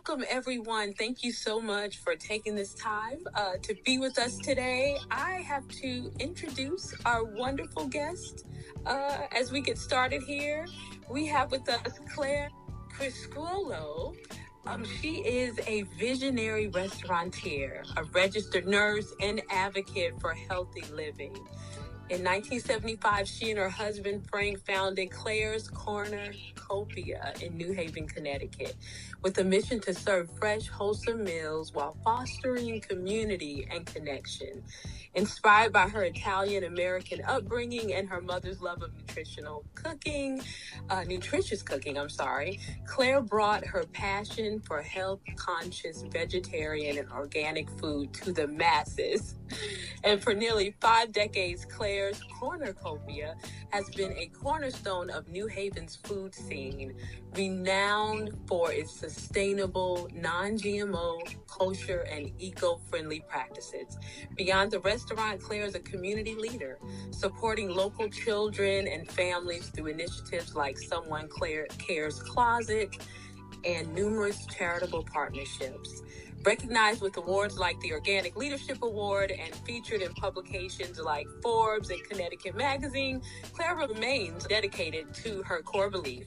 welcome everyone. Thank you so much for taking this time to be with us today. I have to introduce our wonderful guest as we get started here. We have with us Claire Criscuolo. She is a visionary restaurateur, a registered nurse, and advocate for healthy living. In 1975, she and her husband, Frank, founded Claire's Corner, Copia in New Haven, Connecticut, with a mission to serve fresh, wholesome meals while fostering community and connection. Inspired by her Italian-American upbringing and her mother's love of nutritious cooking, Claire brought her passion for health-conscious vegetarian and organic food to the masses. And for nearly 5 decades, Claire's Cornucopia has been a cornerstone of New Haven's food scene, renowned for its sustainable, non-GMO, kosher, and eco-friendly practices. Beyond the restaurant, Claire is a community leader, supporting local children and families through initiatives like Someone Cares Closet and numerous charitable partnerships. Recognized with awards like the Organic Leadership Award and featured in publications like Forbes and Connecticut Magazine, Claire remains dedicated to her core belief,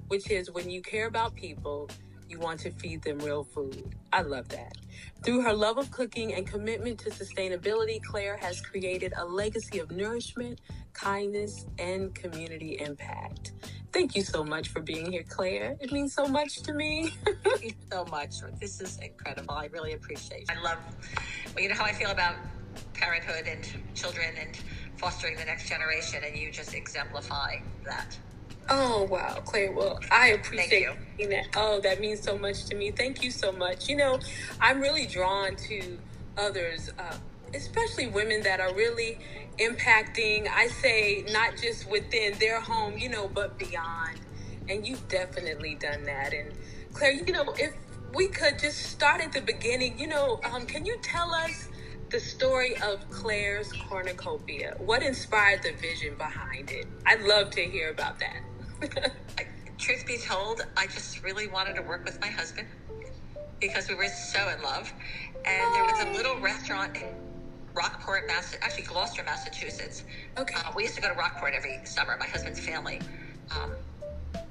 which is when you care about people, you want to feed them real food. I love that. Through her love of cooking and commitment to sustainability, Claire has created a legacy of nourishment, kindness, and community impact. Thank you so much for being here, Claire. It means so much to me. Thank you so much. This is incredible. I really appreciate it. I love, you know how I feel about parenthood and children and fostering the next generation, and you just exemplify that. Oh, wow, Claire. Well, I appreciate that. Oh, that means so much to me. Thank you so much. You know, I'm really drawn to others, especially women that are really impacting, I say, not just within their home, but beyond. And you've definitely done that. And Claire, if we could just start at the beginning, can you tell us the story of Claire's Cornucopia? What inspired the vision behind it? I'd love to hear about that. Truth be told, I just really wanted to work with my husband because we were so in love. And there was a little restaurant in Rockport, Gloucester, Massachusetts. Okay. We used to go to Rockport every summer. My husband's family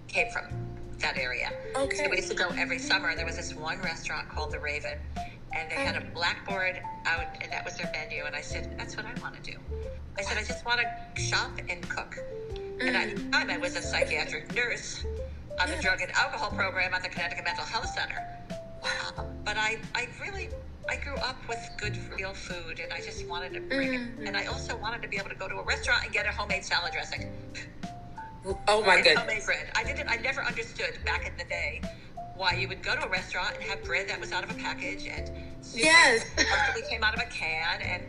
came from that area. Okay. So we used to go every summer. And there was this one restaurant called The Raven. And they had a blackboard out, and that was their menu. And I said, that's what I want to do. I said, I just want to shop and cook. And at the time, I was a psychiatric nurse on the drug and alcohol program at the Connecticut Mental Health Center. But I grew up with good, real food, and I just wanted to bring it. And I also wanted to be able to go to a restaurant and get a homemade salad dressing. Oh, my goodness. Homemade bread. I never understood back in the day why you would go to a restaurant and have bread that was out of a package and soup that came out of a can, and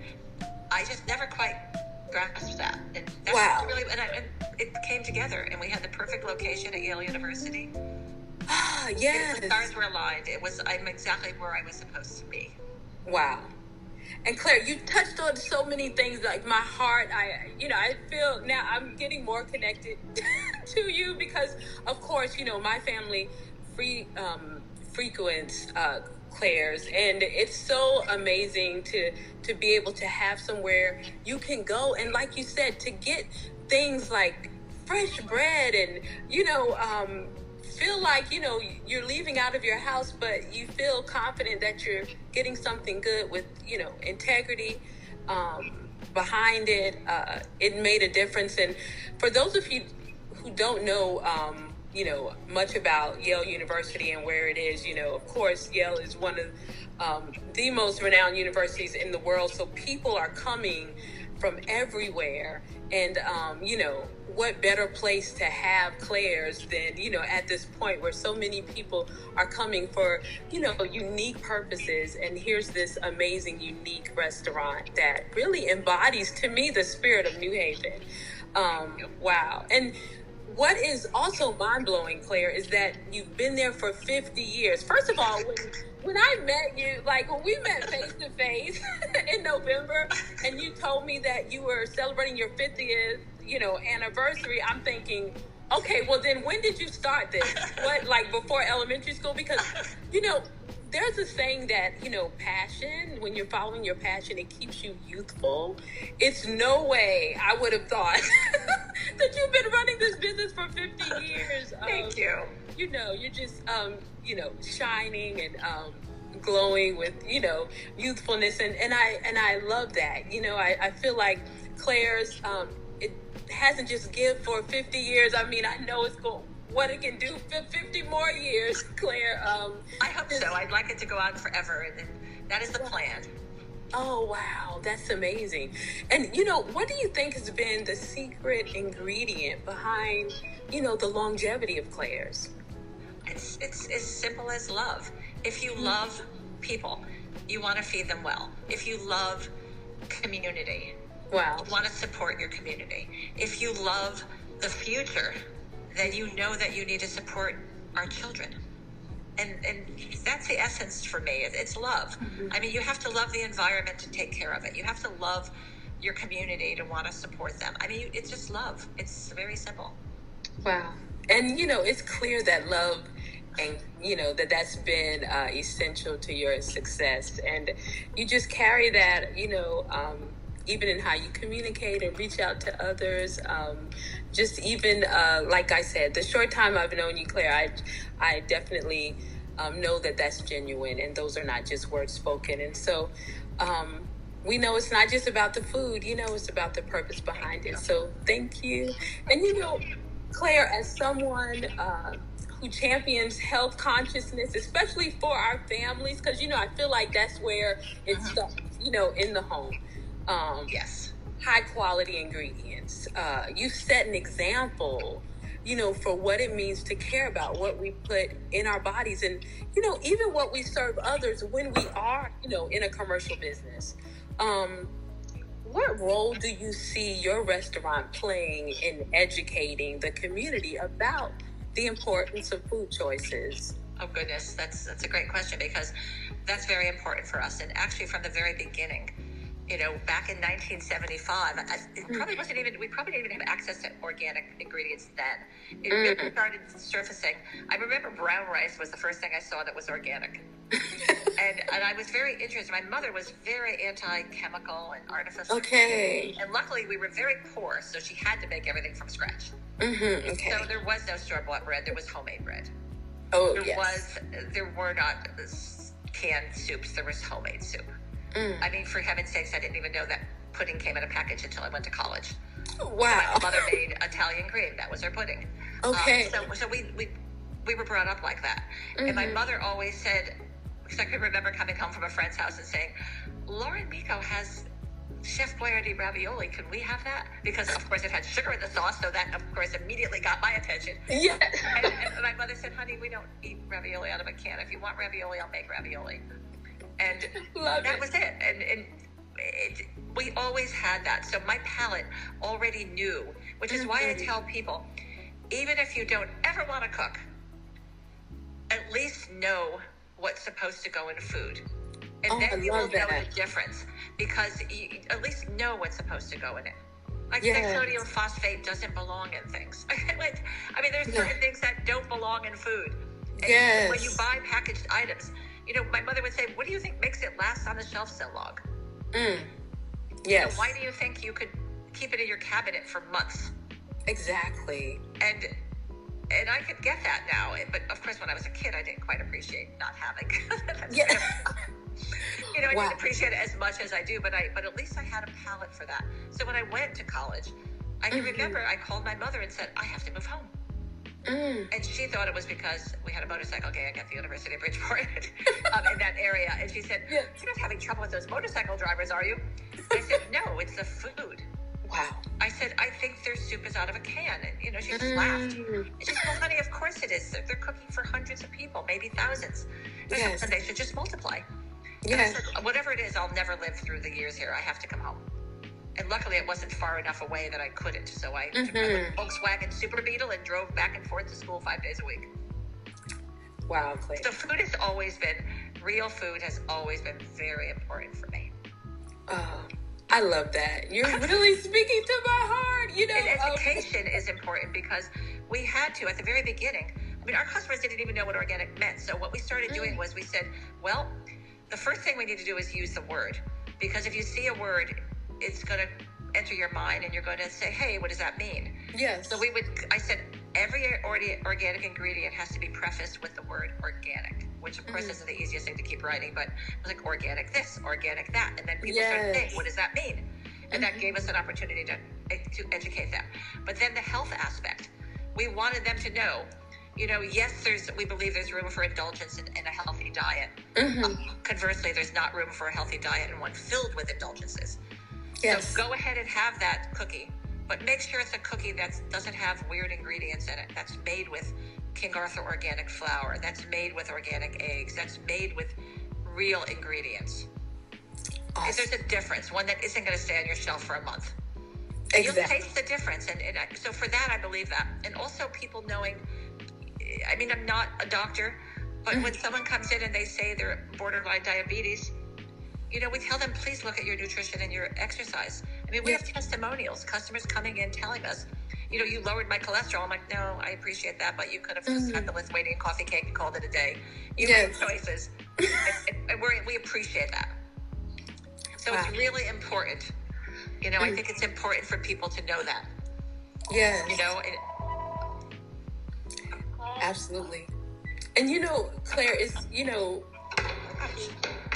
I just never quite grasped that. And that's really, and it came together, and we had the perfect location at Yale University. Yes. The stars were aligned. I'm exactly where I was supposed to be. Wow. And Claire, you touched on so many things, like my heart. I feel now I'm getting more connected to you because, of course, my family frequents Claire's, and it's so amazing to be able to have somewhere you can go and, like you said, to get things like fresh bread and feel like you're leaving out of your house, but you feel confident that you're getting something good with integrity behind it. It made a difference. And for those of you who don't know much about Yale University and where it is, of course, Yale is one of the most renowned universities in the world. So people are coming from everywhere. And, what better place to have Claire's than, at this point where so many people are coming for, unique purposes. And here's this amazing, unique restaurant that really embodies, to me, the spirit of New Haven. Wow. And what is also mind-blowing, Claire, is that you've been there for 50 years. First of all, when I met you, when we met face-to-face in November, and you told me that you were celebrating your 50th, anniversary, I'm thinking, Okay, well then when did you start this? What, like before elementary school? Because, you know, there's a saying that, you know, passion, when you're following your passion, it keeps you youthful. It's no way I would have thought that you've been running this business for 50 years. Thank you. You know, you're just, you know, shining and glowing with, you know, youthfulness. And I love that. You know, I feel like Claire's, it hasn't just give for 50 years. I mean, I know it's going, what it can do for 50 more years, Claire. I hope so. I'd like it to go on forever, and that is the plan. Oh, wow. That's amazing. And, you know, what do you think has been the secret ingredient behind, you know, the longevity of Claire's? It's as simple as love. If you love people, you want to feed them well. If you love community, wow, you want to support your community. If you love the future, then you know that you need to support our children. And that's the essence for me. It's love. Mm-hmm. I mean, you have to love the environment to take care of it. You have to love your community to want to support them. I mean, it's just love. It's very simple. Wow. And, you know, it's clear that love and, you know, that's been essential to your success. And you just carry that, you know, even in how you communicate and reach out to others. Just even, like I said, the short time I've known you, Claire, I definitely know that that's genuine and those are not just words spoken. And so we know it's not just about the food, you know, it's about the purpose behind it. So thank you. And, you know, Claire, as someone who champions health consciousness, especially for our families, because, you know, I feel like that's where it starts, you know, in the home. Yes. High quality ingredients. You set an example, you know, for what it means to care about what we put in our bodies and, you know, even what we serve others when we are, you know, in a commercial business. What role do you see your restaurant playing in educating the community about the importance of food choices? Oh, goodness. That's a great question because that's very important for us. And actually from the very beginning, you know, back in 1975, it probably wasn't even, we probably didn't even have access to organic ingredients then. It really started surfacing. I remember brown rice was the first thing I saw that was organic. and I was very interested. My mother was very anti-chemical and artificial. Okay. And luckily we were very poor, so she had to make everything from scratch. Okay. So there was no store-bought bread. There was homemade bread. Oh, There were not canned soups. There was homemade soup. I mean, for heaven's sakes, I didn't even know that pudding came in a package until I went to college. Wow. So my mother made Italian cream. That was her pudding. Okay. So we were brought up like that. And my mother always said, because I could remember coming home from a friend's house and saying, Lauren Miko has Chef Boyardee ravioli. Can we have that? Because, of course, it had sugar in the sauce, so that, of course, immediately got my attention. Yeah. And my mother said, honey, we don't eat ravioli out of a can. If you want ravioli, I'll make ravioli. And that was it. And we always had that. So my palate already knew, which is why I tell people, even if you don't ever want to cook, at least know what's supposed to go in food. And then you will know the difference because you at least know what's supposed to go in it. Like sodium phosphate doesn't belong in things. I mean, there's certain things that don't belong in food. And when you buy packaged items, you know, my mother would say, what do you think makes it last on the shelf so long? Yes. You know, why do you think you could keep it in your cabinet for months? Exactly. And I could get that now. But, of course, when I was a kid, I didn't quite appreciate not having. You know, I didn't appreciate it as much as I do, but at least I had a palate for that. So when I went to college, I can remember I called my mother and said, I have to move home. And she thought it was because we had a motorcycle gang at the University of Bridgeport in that area. And she said, you're not having trouble with those motorcycle drivers, are you? And I said, no, it's the food. Wow. I said, I think their soup is out of a can. And, you know, she just laughed. And she said, well, honey, of course it is. They're cooking for hundreds of people, maybe thousands. And they should just multiply. Yes. I said, whatever it is, I'll never live through the years here. I have to come home. And luckily, it wasn't far enough away that I couldn't. So I took my Volkswagen Super Beetle and drove back and forth to school 5 days a week. Wow, Claire. So food has always been, real food has always been very important for me. Oh, I love that. You're really speaking to my heart. You know, and education is important because we had to, at the very beginning, I mean, our customers didn't even know what organic meant. So what we started doing was we said, well, the first thing we need to do is use the word. Because if you see a word, it's going to enter your mind and you're going to say, hey, what does that mean? Yes. So I said, every organic ingredient has to be prefaced with the word organic, which of course isn't the easiest thing to keep writing, but it was like organic this, organic that. And then people started saying, what does that mean? And that gave us an opportunity to educate them. But then the health aspect, we wanted them to know, yes, we believe there's room for indulgence in a healthy diet. Conversely, there's not room for a healthy diet and one filled with indulgences. Yes. So go ahead and have that cookie, but make sure it's a cookie that doesn't have weird ingredients in it. That's made with King Arthur organic flour. That's made with organic eggs. That's made with real ingredients. Awesome. There's a difference, one that isn't going to stay on your shelf for a month. Exactly. You'll taste the difference. And so for that, I believe that. And also people knowing, I mean, I'm not a doctor, but when someone comes in and they say they're borderline diabetes, we tell them, please look at your nutrition and your exercise. I mean, we have testimonials, customers coming in telling us, you lowered my cholesterol. I'm like, no, I appreciate that, but you could have just had the Lithuanian coffee cake and called it a day. You made choices. and we appreciate that. So it's really important. I think it's important for people to know that. Yeah. Absolutely. And Claire, is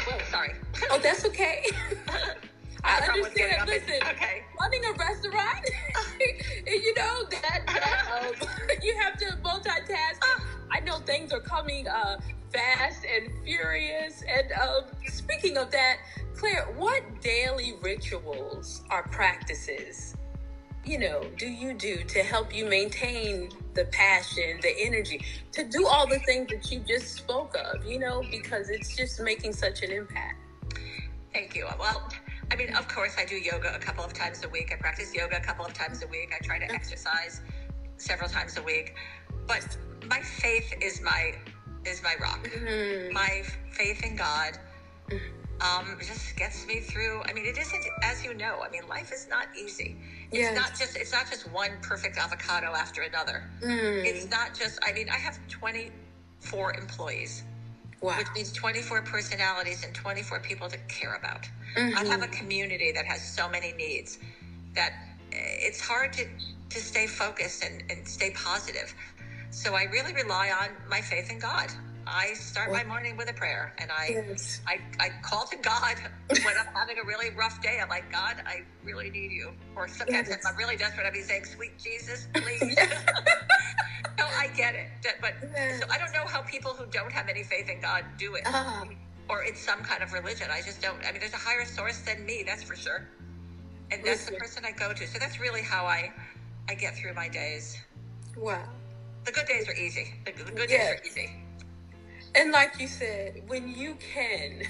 well, sorry. Oh, that's okay. I understand. Listen, okay. Running a restaurant, that you have to multitask. I know things are coming fast and furious. And speaking of that, Claire, what daily rituals or practices, do you do to help you maintain the passion, the energy, to do all the things that you just spoke of, because it's just making such an impact? Thank you. Well, I mean, of course, I do yoga a couple of times a week. I practice yoga a couple of times a week. I try to exercise several times a week. But my faith is my rock. My faith in God just gets me through. I mean, it isn't, as you know, I mean, life is not easy. It's not just one perfect avocado after another. It's not just, I mean, I have 24 employees. Wow. Which means 24 personalities and 24 people to care about. I have a community that has so many needs that it's hard to stay focused and stay positive. So I really rely on my faith in God. I start my morning with a prayer, and I call to God when I'm having a really rough day. I'm like, God, I really need you. Or sometimes if I'm really desperate, I'll be saying, sweet Jesus, please. No, I get it. But so I don't know how people who don't have any faith in God do it. Or it's some kind of religion. I just don't. I mean, there's a higher source than me, that's for sure. And that's the person I go to. So that's really how I get through my days. Wow. The good days are easy. The good days are easy. And like you said, when you can,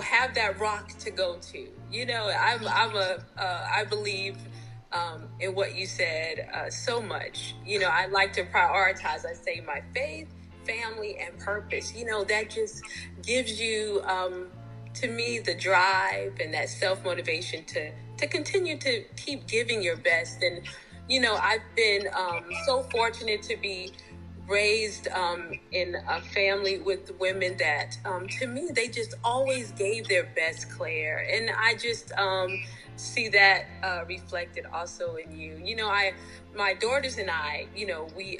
have that rock to go to, I believe in what you said so much. I like to prioritize, I say, my faith, family, and purpose. That just gives you, to me, the drive and that self-motivation to continue to keep giving your best. And, I've been so fortunate to be raised in a family with women that, to me, they just always gave their best, Claire. And I just see that reflected also in you. My daughters and I, we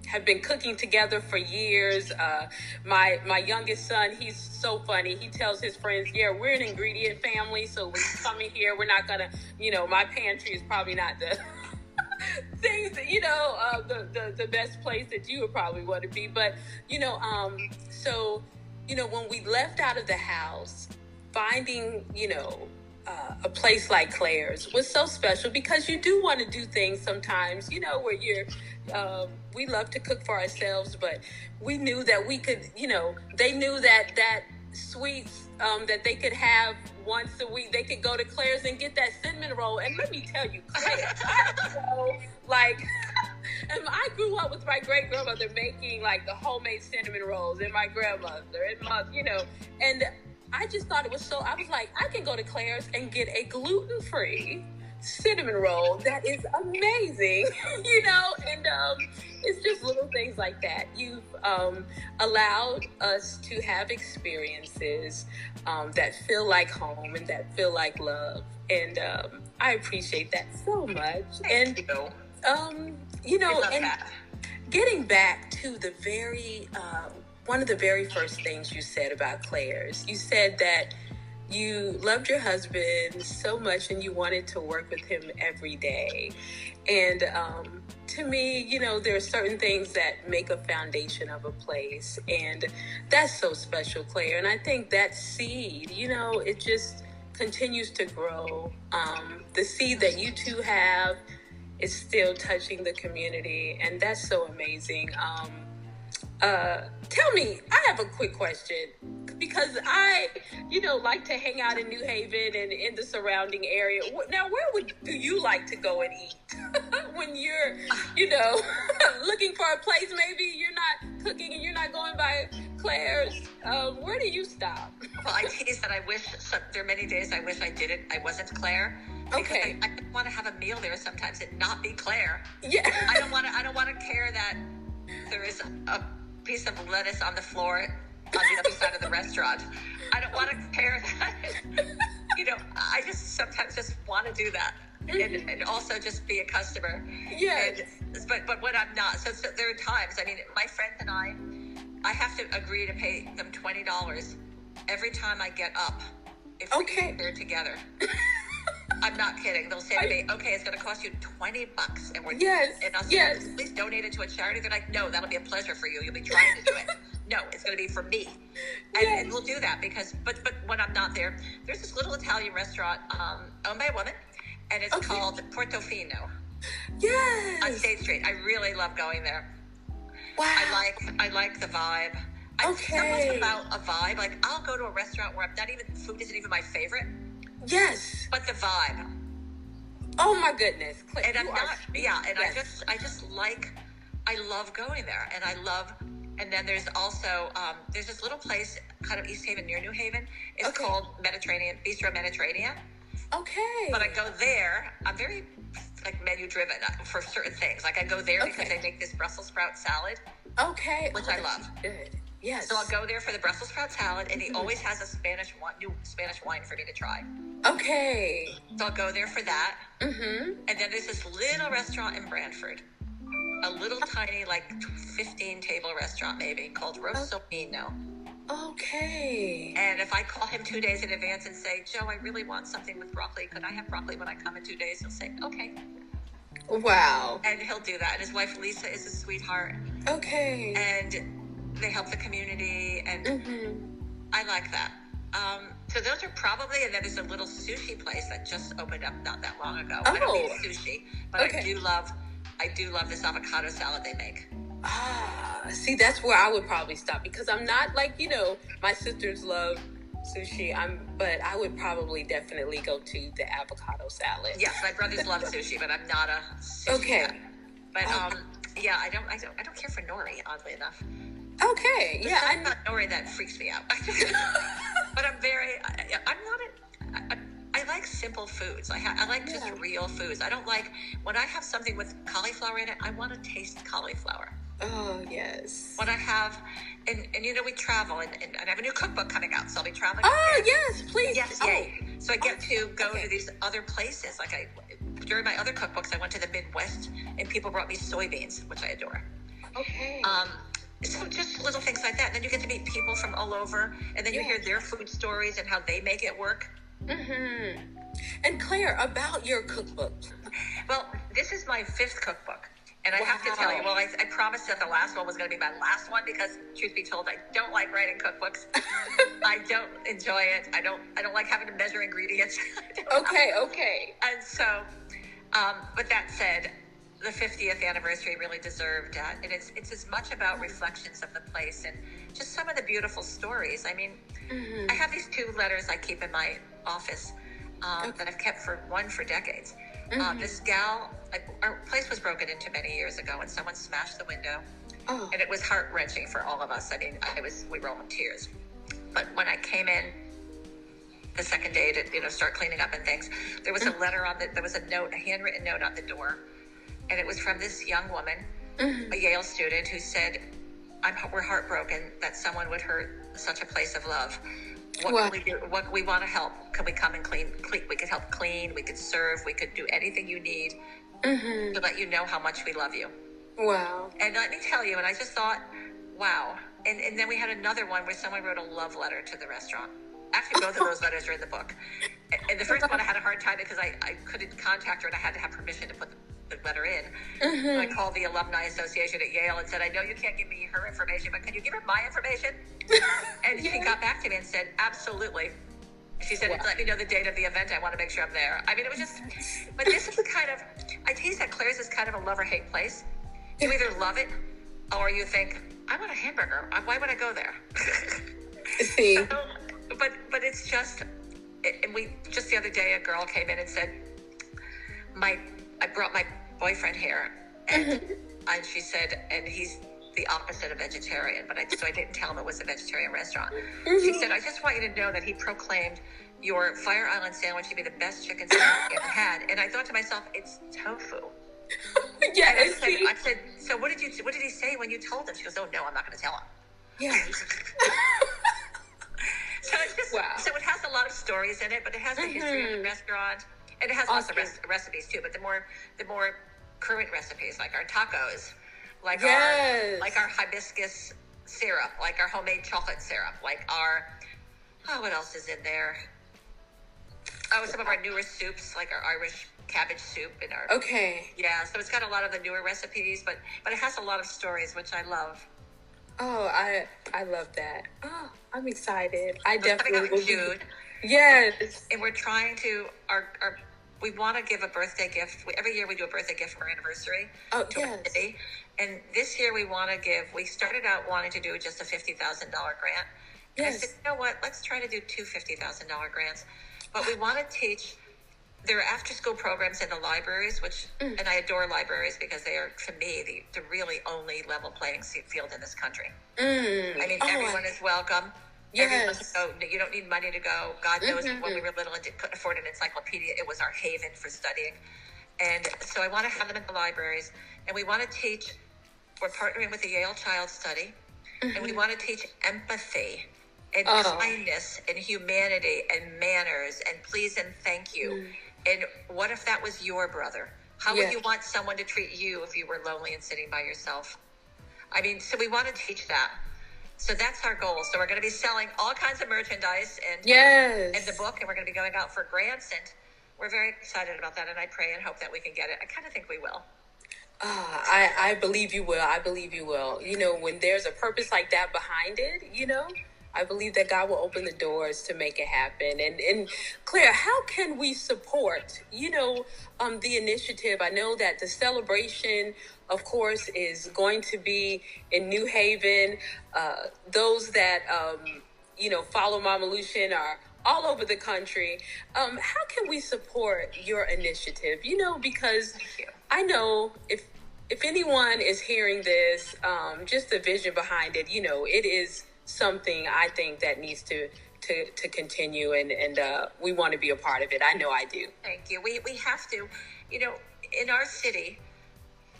have been cooking together for years. My youngest son, he's so funny. He tells his friends, we're an ingredient family. So when you come in here, we're not gonna, my pantry is probably not the things that, the best place that you would probably want to be. But, so, when we left out of the house, finding, a place like Claire's was so special, because you do want to do things sometimes, where you're, we love to cook for ourselves, but we knew that we could, they knew that sweets that they could have once a week. They could go to Claire's and get that cinnamon roll. And let me tell you, Claire, and I grew up with my great grandmother making like the homemade cinnamon rolls, and my grandmother and mother, and I just thought it was so, I was like, I can go to Claire's and get a gluten-free cinnamon roll that is amazing, and it's just little things like that. You've allowed us to have experiences that feel like home and that feel like love. And I appreciate that so much. Thank you. And getting back to the one of the very first things you said about Claire's, you said that you loved your husband so much and you wanted to work with him every day. And to me, there are certain things that make a foundation of a place. And that's so special, Claire. And I think that seed, it just continues to grow. The seed that you two have is still touching the community. And that's so amazing. Tell me, I have a quick question, because I, like to hang out in New Haven and in the surrounding area. Now, where do you like to go and eat when you're, looking for a place? Maybe you're not cooking and you're not going by Claire's. Where do you stop? Well, I tease that there are many days I wish I wasn't Claire. Okay. I want to have a meal there sometimes and not be Claire. Yeah. I don't want to care that there is a piece of lettuce on the floor on the other side of the restaurant. I don't want to care that. I just sometimes just want to do that, and also just be a customer. Yes. But when I'm not, so there are times. I mean, my friend and I have to agree to pay them $20 every time I get up if we're there together. I'm not kidding. They'll say to me, "Okay, it's going to cost you $20," and we're and I'll say, "Please donate it to a charity." They're like, "No, that'll be a pleasure for you. You'll be trying to do it." No, it's going to be for me, and we'll do that because. But when I'm not there, there's this little Italian restaurant owned by a woman, and it's called Portofino. Yes. On State Street. I really love going there. Wow. I like the vibe. Something about a vibe. Like, I'll go to a restaurant where food isn't even my favorite. Yes. But the vibe. Oh my goodness. Claire, and I'm not, and yes. I love going there. And then there's also, there's this little place kind of East Haven near New Haven. It's called Bistro Mediterranean. Okay. But I go there, I'm very menu driven for certain things. Like, I go there because they make this Brussels sprout salad. Okay. Which I love. Good. Yes. So I'll go there for the Brussels sprout salad, and he always has a new Spanish wine for me to try. Okay. So I'll go there for that. Mm-hmm. And then there's this little restaurant in Brantford, a little tiny 15-table restaurant maybe called Rossomino. Okay. And if I call him 2 days in advance and say, "Joe, I really want something with broccoli. Could I have broccoli when I come in 2 days?" He'll say, "Okay." Wow. And he'll do that. And his wife Lisa is a sweetheart. Okay. And they help the community, and I like that. So those are probably, and then there's a little sushi place that just opened up not that long ago. I don't eat sushi, but I do love this avocado salad they make. See, that's where I would probably stop, because I'm not my sisters love sushi. But I would probably definitely go to the avocado salad. Yes, my brothers love sushi, but I'm not a sushi guy. But I don't care for nori, oddly enough. Okay. There's something about nori that freaks me out. But I like simple foods. I like just real foods. I don't like, when I have something with cauliflower in it, I want to taste cauliflower. Oh, yes. When I have, and we travel, and I have a new cookbook coming out, so I'll be traveling. Oh, yes, please. Yes, yay. So I get to go to these other places. During my other cookbooks, I went to the Midwest, and people brought me soybeans, which I adore. Okay. So just little things like that. And then you get to meet people from all over, and then you hear their food stories and how they make it work. Mm-hmm. And Claire, about your cookbook. Well, this is my 5th cookbook. And I have to tell you, I promised that the last one was going to be my last one, because truth be told, I don't like writing cookbooks. I don't enjoy it. I don't like having to measure ingredients. Okay. And so, but that said, the 50th anniversary really deserved that. And it's as much about reflections of the place and just some of the beautiful stories. I mean, I have these 2 letters I keep in my office that I've kept for decades. This gal, our place was broken into many years ago, and someone smashed the window. And it was heart-wrenching for all of us. I mean, we were all in tears. But when I came in, the second day to, start cleaning up and things. There was a letter there was a note, a handwritten note on the door. And it was from this young woman, a Yale student, who said, we're heartbroken that someone would hurt such a place of love. What can we do? What we want to help? Can we come and clean? We could help clean. We could serve. We could do anything you need to let you know how much we love you. Wow. And let me tell you, and I just thought, wow. And then we had another one where someone wrote a love letter to the restaurant. Actually, both of those letters are in the book. And the first one I had a hard time because I couldn't contact her and I had to have permission to put the letter in. So I called the Alumni Association at Yale and said, I know you can't give me her information, but can you give her my information? And she got back to me and said, absolutely. She said, let me know the date of the event. I want to make sure I'm there. I mean, it was just, but this is the kind of, I tease that Claire's is kind of a love or hate place. You either love it or you think, I want a hamburger. Why would I go there? See. So, but it's just, and just the other day, a girl came in and said, I brought my boyfriend here, and she said, and he's the opposite of vegetarian, so I didn't tell him it was a vegetarian restaurant. She said, I just want you to know that he proclaimed your Fire Island sandwich to be the best chicken sandwich he ever had. And I thought to myself, it's tofu. Yes. And I said, so what did he say when you told him? She goes, oh no, I'm not going to tell him. Yeah. So it's just, so it has a lot of stories in it, but it has the history of the restaurant, and it has lots of recipes too. But the more current recipes, like our tacos, like our hibiscus syrup, like our homemade chocolate syrup, like our what else is in there? Oh, some of our newer soups, like our Irish cabbage soup and our so it's got a lot of the newer recipes, but it has a lot of stories, which I love. Oh, I love that. Oh, I'm excited. I definitely will. June. Yes. And we're trying to we want to give a birthday gift. Every year we do a birthday gift for our anniversary to our city. And this year we started out wanting to do just a $50,000 grant. And I said, you know what, let's try to do two $50,000 grants. But we want to teach, there are after-school programs in the libraries, and I adore libraries because they are, to me, the really only level playing field in this country. I mean, everyone is welcome. Yes. You don't need money to go. God knows when we were little and couldn't afford an encyclopedia, it was our haven for studying. And so I want to have them in the libraries. And we want to teach, we're partnering with the Yale Child Study, and we want to teach empathy and kindness and humanity and manners and please and thank you. And what if that was your brother? How would you want someone to treat you if you were lonely and sitting by yourself? I mean, so we want to teach that. So that's our goal. So we're going to be selling all kinds of merchandise and the book, and we're going to be going out for grants, and we're very excited about that. And I pray and hope that we can get it. I kind of think we will. I believe you will. I believe you will. You know, when there's a purpose like that behind it, I believe that God will open the doors to make it happen. And Claire, how can we support, the initiative? I know that the celebration, of course, is going to be in New Haven. Those that, follow Mommalution are all over the country. How can we support your initiative? Because I know if anyone is hearing this, just the vision behind it, it is something I think that needs to continue, and we want to be a part of it. I know I do. Thank you. We have to, in our city,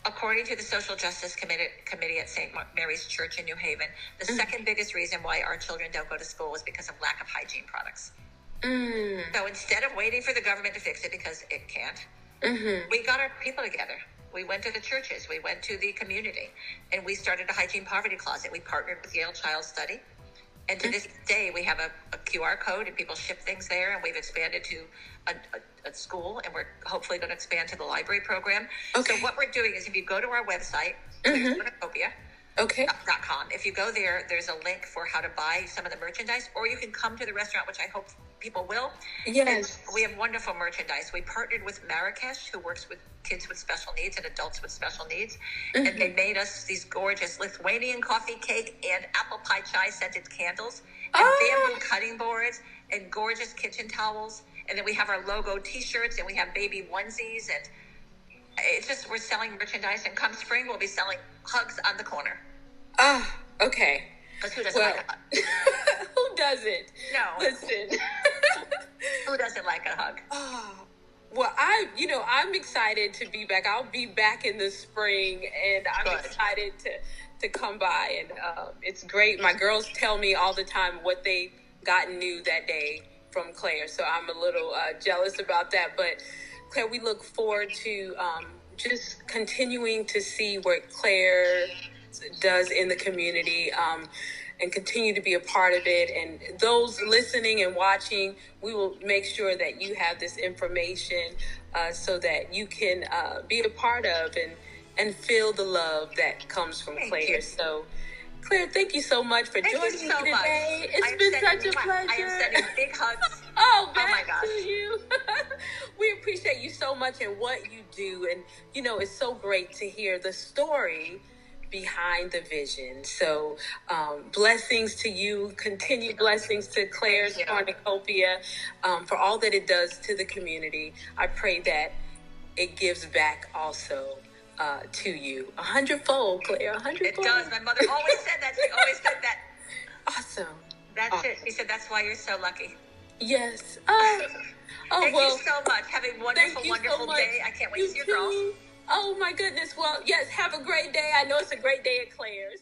according to the Social Justice Committee at St. Mary's Church in New Haven, the second biggest reason why our children don't go to school is because of lack of hygiene products. So instead of waiting for the government to fix it, because it can't, we got our people together. We went to the churches, we went to the community, and we started a hygiene poverty closet. We partnered with Yale Child Study, and to this day we have a QR code, and people ship things there, and we've expanded to a school, and we're hopefully going to expand to the library program. So what we're doing is, if you go to our website, Copia, .com. If you go there, there's a link for how to buy some of the merchandise, or you can come to the restaurant, which I hope people will. Yes. And we have wonderful merchandise. We partnered with Marrakesh, who works with kids with special needs and adults with special needs. And they made us these gorgeous Lithuanian coffee cake and apple pie chai scented candles and bamboo cutting boards and gorgeous kitchen towels. And then we have our logo t-shirts, and we have baby onesies, and it's just, we're selling merchandise, and come spring we'll be selling hugs on the corner. Okay. Because who doesn't like a hug? Who doesn't? No. Listen. Who doesn't like a hug? Well, I'm excited to be back. I'll be back in the spring, and I'm excited to come by. And it's great. My girls tell me all the time what they got new that day from Claire, so I'm a little jealous about that. But Claire, we look forward to just continuing to see what Claire does in the community. And continue to be a part of it. And those listening and watching, we will make sure that you have this information so that you can be a part of and feel the love that comes from Claire. So, Claire, thank you so much for joining me today. It's been such a pleasure. I am sending big hugs. Oh my gosh. To you. We appreciate you so much and what you do. And, it's so great to hear the story behind the vision. So blessings to you, continued blessings to Claire's Copia for all that it does to the community. I pray that it gives back also to you 100-fold, Claire, 100-fold. It does. My mother always said that. She always said that. Awesome. That's it. She said that's why you're so lucky. Yes. Thank you so much. Have a wonderful day. I can't wait to see your girls. Oh my goodness. Well, yes, have a great day. I know it's a great day at Claire's.